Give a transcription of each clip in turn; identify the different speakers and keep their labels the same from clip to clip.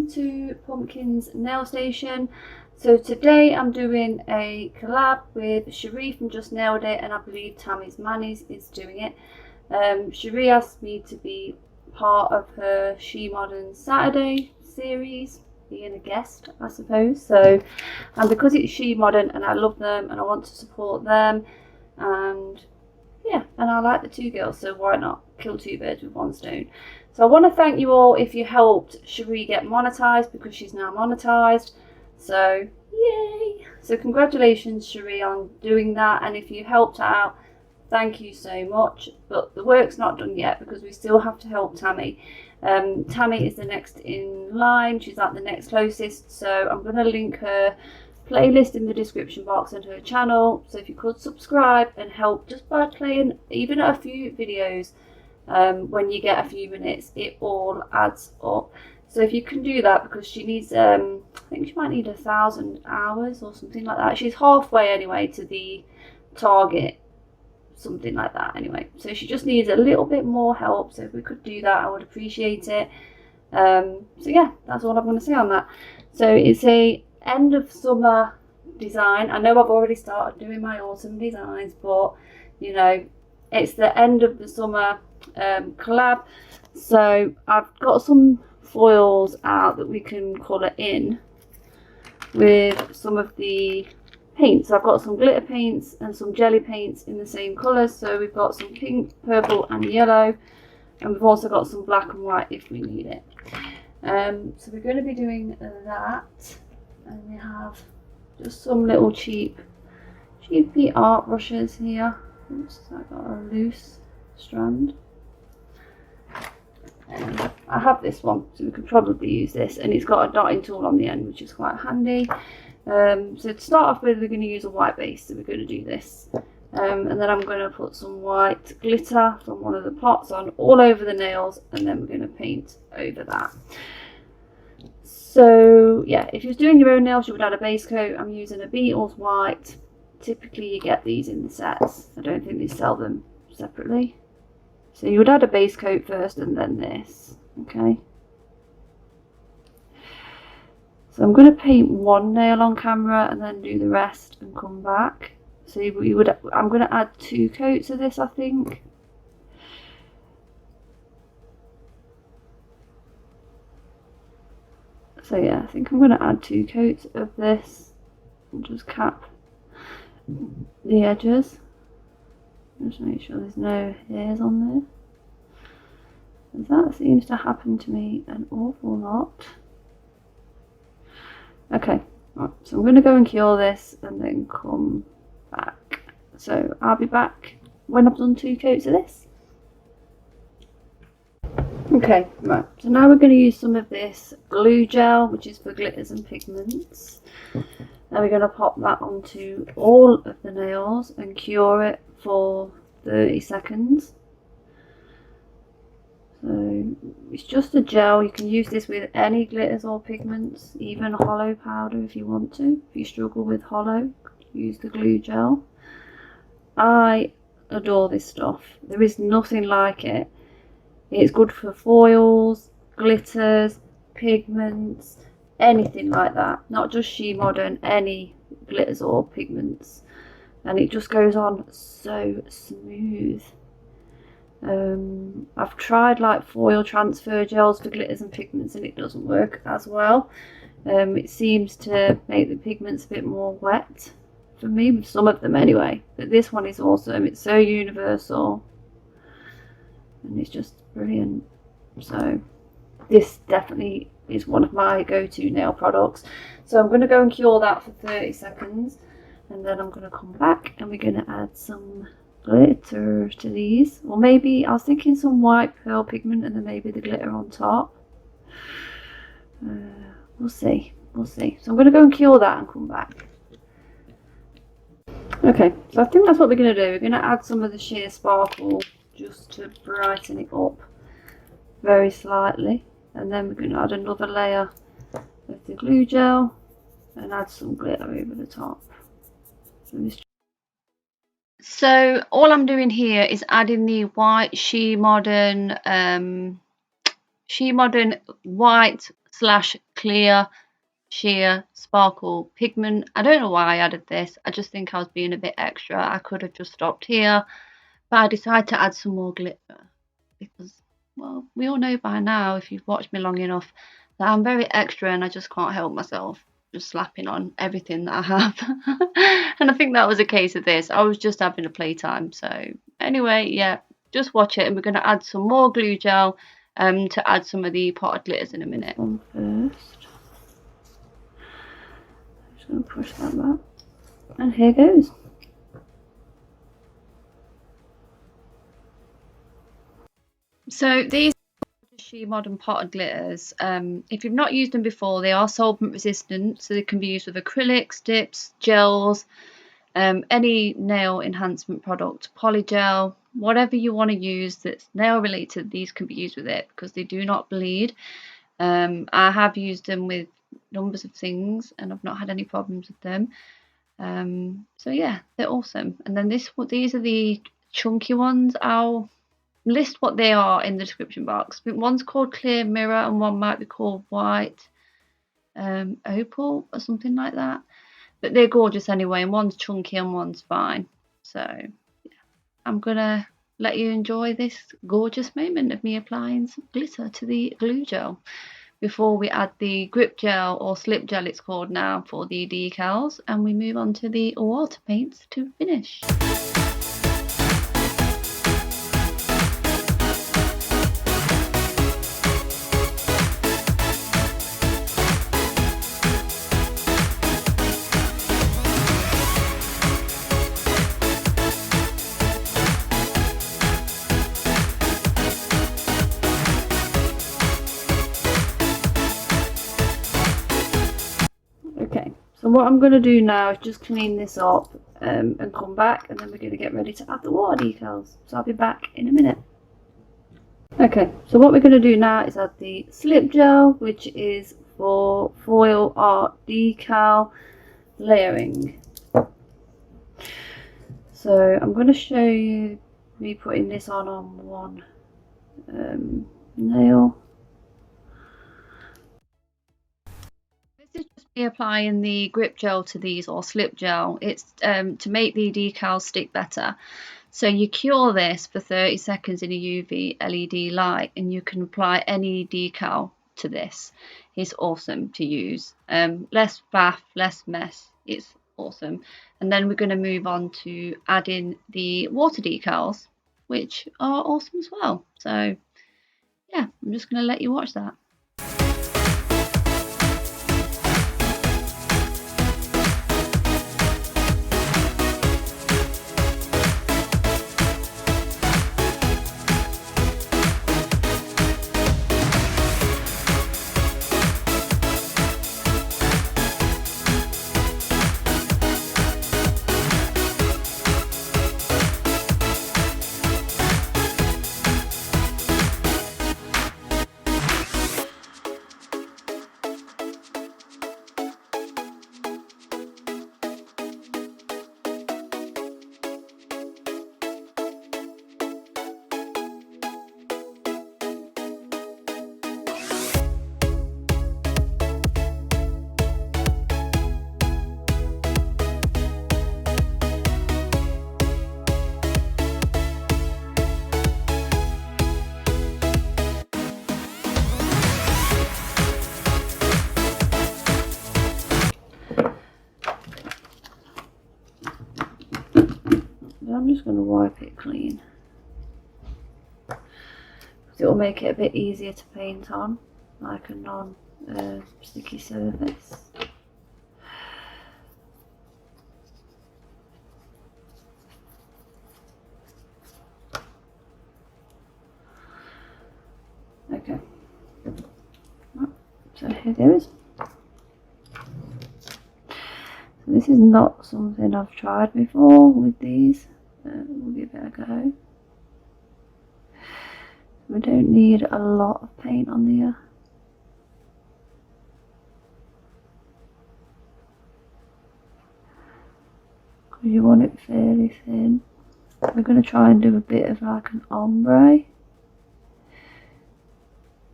Speaker 1: to Pumpkin's Nail Station. So today I'm doing a collab with Cherie from Just Nailed It, and I believe Tammy's Manny's is doing it. Cherie asked me to be part of her She Modern Saturday series, being a guest I suppose. So and because it's She Modern and I love them and I want to support them, and yeah, and I like the two girls, so why not kill two birds with one stone. So I want to thank you all if you helped Cherie get monetized, because she's now monetized. So yay! So congratulations, Cherie, on doing that, and if you helped out, thank you so much. But the work's not done yet because we still have to help Tammy. Tammy is the next in line. She's like the next closest, so I'm going to link her playlist in the description box and her channel. So if you could subscribe and help just by playing even a few videos when you get a few minutes, it all adds up. So if you can do that, because she needs I think she might need 1,000 hours or something like that. She's halfway anyway to the target, something like that anyway. So she just needs a little bit more help, so if we could do that I would appreciate it. So yeah, that's all I'm going to say on that. So it's a end of summer design. I know I've already started doing my autumn designs, but you know, it's the end of the summer collab. So I've got some foils out that we can colour in with some of the paints. I've got some glitter paints and some jelly paints in the same colours. So we've got some pink, purple and yellow, and we've also got some black and white if we need it. So we're going to be doing that, and we have just some little cheapy art brushes here. Oops, I got a loose strand. I have this one, so we could probably use this, and it's got a dotting tool on the end, which is quite handy. So to start off with, we're going to use a white base, so we're going to do this. And then I'm going to put some white glitter from one of the pots on all over the nails, and then we're going to paint over that. So yeah, if you're doing your own nails, you would add a base coat. I'm using a Beetles white. Typically you get these in the sets. I don't think they sell them separately. So you would add a base coat first and then this, okay? So I'm going to paint one nail on camera and then do the rest and come back. So I'm going to add 2 coats of this, I think. So yeah, I think I'm going to add 2 coats of this and just cap the edges. Just make sure there's no hairs on there. And that seems to happen to me an awful lot. Okay, right, so I'm going to go and cure this and then come back. So I'll be back when I've done 2 coats of this. Okay, right, so now we're going to use some of this glue gel, which is for glitters and pigments. Now we're going to pop that onto all of the nails and cure it for 30 seconds. So it's just a gel. You can use this with any glitters or pigments, even hollow powder if you want to. If you struggle with hollow, use the glue gel. I adore this stuff. There is nothing like it. It's good for foils, glitters, pigments, anything like that. Not just She Modern, any glitters or pigments. And it just goes on so smooth. I've tried like foil transfer gels for glitters and pigments and it doesn't work as well. It seems to make the pigments a bit more wet for me, with some of them anyway. But this one is awesome. It's so universal and it's just brilliant. So this definitely is one of my go-to nail products. So I'm going to go and cure that for 30 seconds. And then I'm going to come back and we're going to add some glitter to these. Or maybe, I was thinking some white pearl pigment and then maybe the glitter on top. We'll see. We'll see. So I'm going to go and cure that and come back. Okay, so I think that's what we're going to do. We're going to add some of the sheer sparkle just to brighten it up very slightly. And then we're going to add another layer of the glue gel and add some glitter over the top. So all I'm doing here is adding the white She Modern white slash clear sheer sparkle pigment. I don't know why I added this. I just think I was being a bit extra. I could have just stopped here, but I decided to add some more glitter because, well, we all know by now, if you've watched me long enough, that I'm very extra and I just can't help myself just slapping on everything that I have. And I think that was a case of this. I was just having a playtime. So anyway, yeah, just watch it, and we're going to add some more glue gel to add some of the potted glitters in a minute. This one first. I'm just going to push that back, and here goes. So these She Modern potted glitters, if you've not used them before, they are solvent resistant, so they can be used with acrylics, dips, gels, any nail enhancement product, polygel, whatever you want to use that's nail related. These can be used with it because they do not bleed. I have used them with numbers of things and I've not had any problems with them. So yeah, they're awesome. And then these are the chunky ones. I'll list what they are in the description box. I think one's called Clear Mirror and one might be called White Opal or something like that. But they're gorgeous anyway, and one's chunky and one's fine. So yeah, I'm gonna let you enjoy this gorgeous moment of me applying some glitter to the glue gel before we add the grip gel, or slip gel it's called now, for the decals, and we move on to the water paints to finish. Okay, so what I'm going to do now is just clean this up and come back, and then we're going to get ready to add the water decals. So I'll be back in a minute. Okay, so what we're going to do now is add the slip gel, which is for foil art decal layering. So I'm going to show you me putting this on one nail. This is just me applying the grip gel to these, or slip gel. It's to make the decals stick better. So you cure this for 30 seconds in a UV LED light, and you can apply any decal to this. It's awesome to use. Less faff, less mess. It's awesome. And then we're going to move on to adding the water decals, which are awesome as well. So yeah, I'm just going to let you watch that. I'm just going to wipe it clean, because it will make it a bit easier to paint on, like a non-sticky surface. Okay, so here goes. So this is not something I've tried before with these. We'll give it a go. We don't need a lot of paint on here. Because you want it fairly thin. We're going to try and do a bit of like an ombre.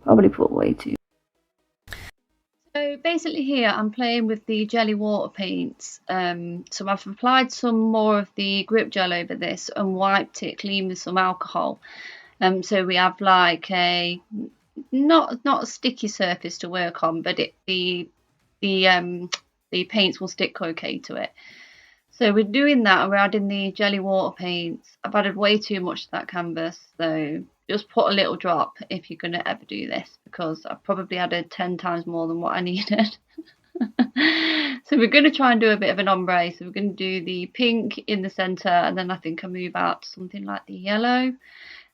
Speaker 1: Probably put way too. basically here I'm playing with the jelly water paints. So I've applied some more of the grip gel over this and wiped it clean with some alcohol. So we have like a not a sticky surface to work on, but the paints will stick okay to it. So we're doing that and we're adding the jelly water paints. I've added way too much to that canvas, so just put a little drop if you're going to ever do this, because I've probably added 10 times more than what I needed. So we're going to try and do a bit of an ombre. So we're going to do the pink in the centre, and then I think I move out to something like the yellow.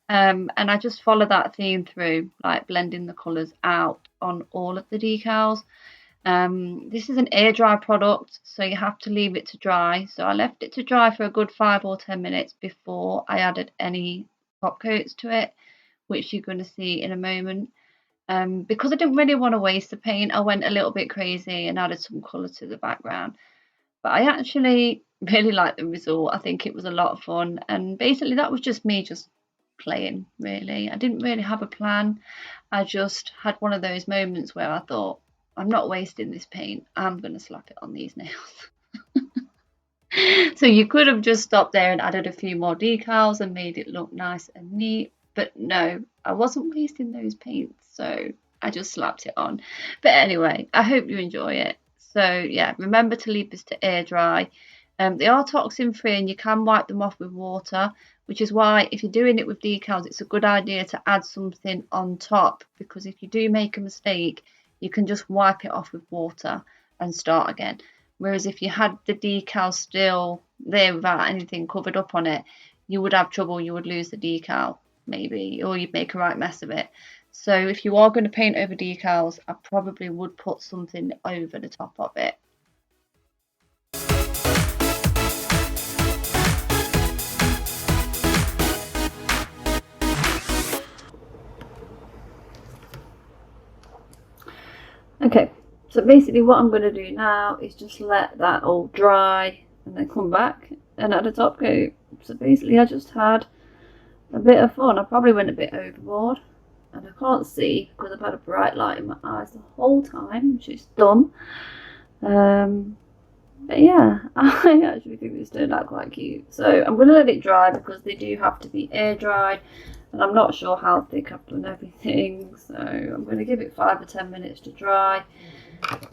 Speaker 1: And I just follow that theme through, like blending the colours out on all of the decals. This is an air dry product, so you have to leave it to dry. So I left it to dry for a good 5 or 10 minutes before I added any top coats to it, which you're going to see in a moment. Because I didn't really want to waste the paint, I went a little bit crazy and added some colour to the background. But I actually really liked the result. I think it was a lot of fun, and basically that was just me just playing, really. I didn't really have a plan. I just had one of those moments where I thought, I'm not wasting this paint, I'm going to slap it on these nails. So you could have just stopped there and added a few more decals and made it look nice and neat, but no, I wasn't wasting those paints, so I just slapped it on. But anyway, I hope you enjoy it. So yeah, remember to leave this to air dry. They are toxin free and you can wipe them off with water, which is why if you're doing it with decals, it's a good idea to add something on top, because if you do make a mistake, you can just wipe it off with water and start again. Whereas if you had the decal still there without anything covered up on it, you would have trouble, you would lose the decal maybe, or you'd make a right mess of it. So if you are going to paint over decals, I probably would put something over the top of it. Okay, so basically what I'm going to do now is just let that all dry and then come back and add a top coat. So basically I just had a bit of fun. I probably went a bit overboard and I can't see because I've had a bright light in my eyes the whole time, which is dumb. But yeah, I actually think this turned out quite cute. So I'm going to let it dry because they do have to be air dried. And I'm not sure how thick I've done everything, so I'm going to give it 5 or 10 minutes to dry.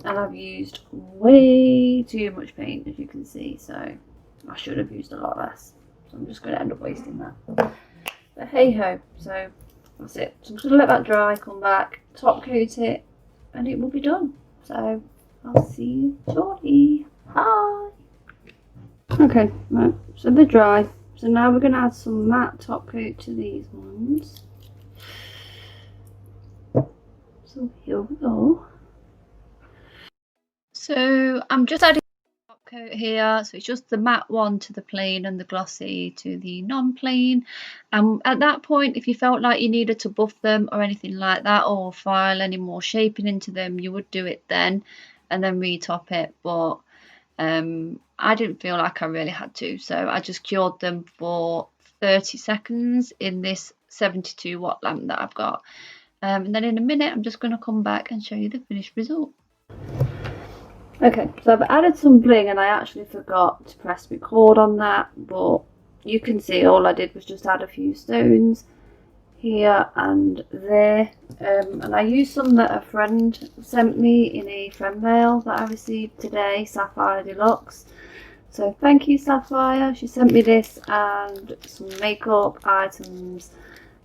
Speaker 1: And I've used way too much paint, as you can see, so I should have used a lot less. So I'm just going to end up wasting that. But hey ho, so that's it. So I'm just going to let that dry, come back, top coat it, and it will be done. So I'll see you shortly. Bye! Okay, right, so they're dry. So now we're going to add some matte top coat to these ones. So here we go. So I'm just adding top coat here. So it's just the matte one to the plain and the glossy to the non-plain. And at that point, if you felt like you needed to buff them or anything like that, or file any more shaping into them, you would do it then and then retop it. But I didn't feel like I really had to, so I just cured them for 30 seconds in this 72 watt lamp that I've got, and then in a minute I'm just going to come back and show you the finished result. Okay, so I've added some bling and I actually forgot to press record on that, but you can see all I did was just add a few stones here and there, and I used some that a friend sent me in a friend mail that I received today, Sapphire Deluxe. So thank you, Sapphire. She sent me this and some makeup items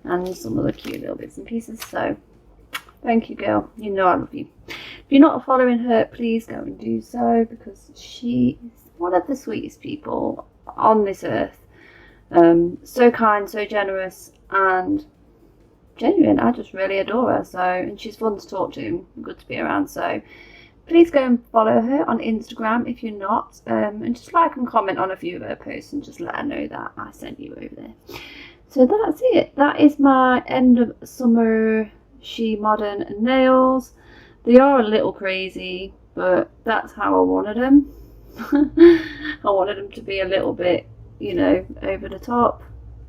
Speaker 1: and some other cute little bits and pieces. So thank you, girl. You know I love you. If you're not following her, please go and do so, because she is one of the sweetest people on this earth. So kind, so generous, and genuine. I just really adore her. So, and she's fun to talk to and good to be around. So please go and follow her on Instagram if you're not, and just like and comment on a few of her posts and just let her know that I sent you over there. So that's it. That is my end of summer She Modern nails. They are a little crazy, but that's how I wanted them. I wanted them to be a little bit, you know, over the top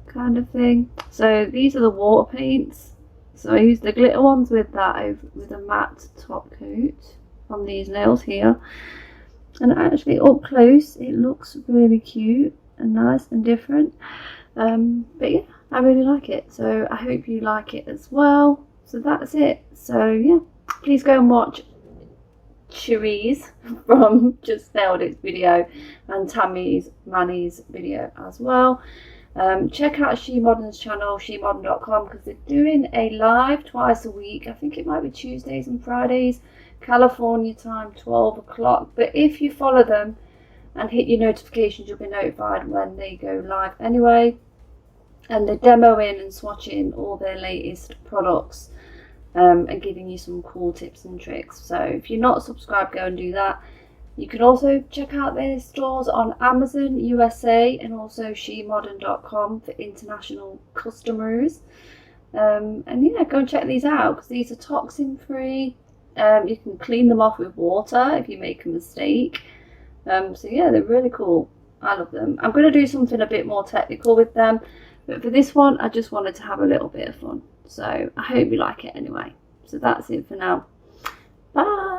Speaker 1: kind of thing. So these are the water paints. So I used the glitter ones with that with a matte top coat on these nails here. And actually up close it looks really cute and nice and different. But yeah, I really like it, so I hope you like it as well. So that's it. So yeah, please go and watch Cherie's from Just Nailed It's video and Tammy's Manny's video as well. Check out She Modern's channel, shemodern.com, because they're doing a live twice a week. I think it might be Tuesdays and Fridays, California time, 12 o'clock. But if you follow them and hit your notifications, you'll be notified when they go live anyway. And they're demoing and swatching all their latest products and giving you some cool tips and tricks. So if you're not subscribed, go and do that. You can also check out their stores on Amazon USA and also shemodern.com for international customers. And yeah, go and check these out because these are toxin free. You can clean them off with water if you make a mistake. So yeah, they're really cool. I love them. I'm going to do something a bit more technical with them, but for this one I just wanted to have a little bit of fun. So I hope you like it anyway. So that's it for now. Bye.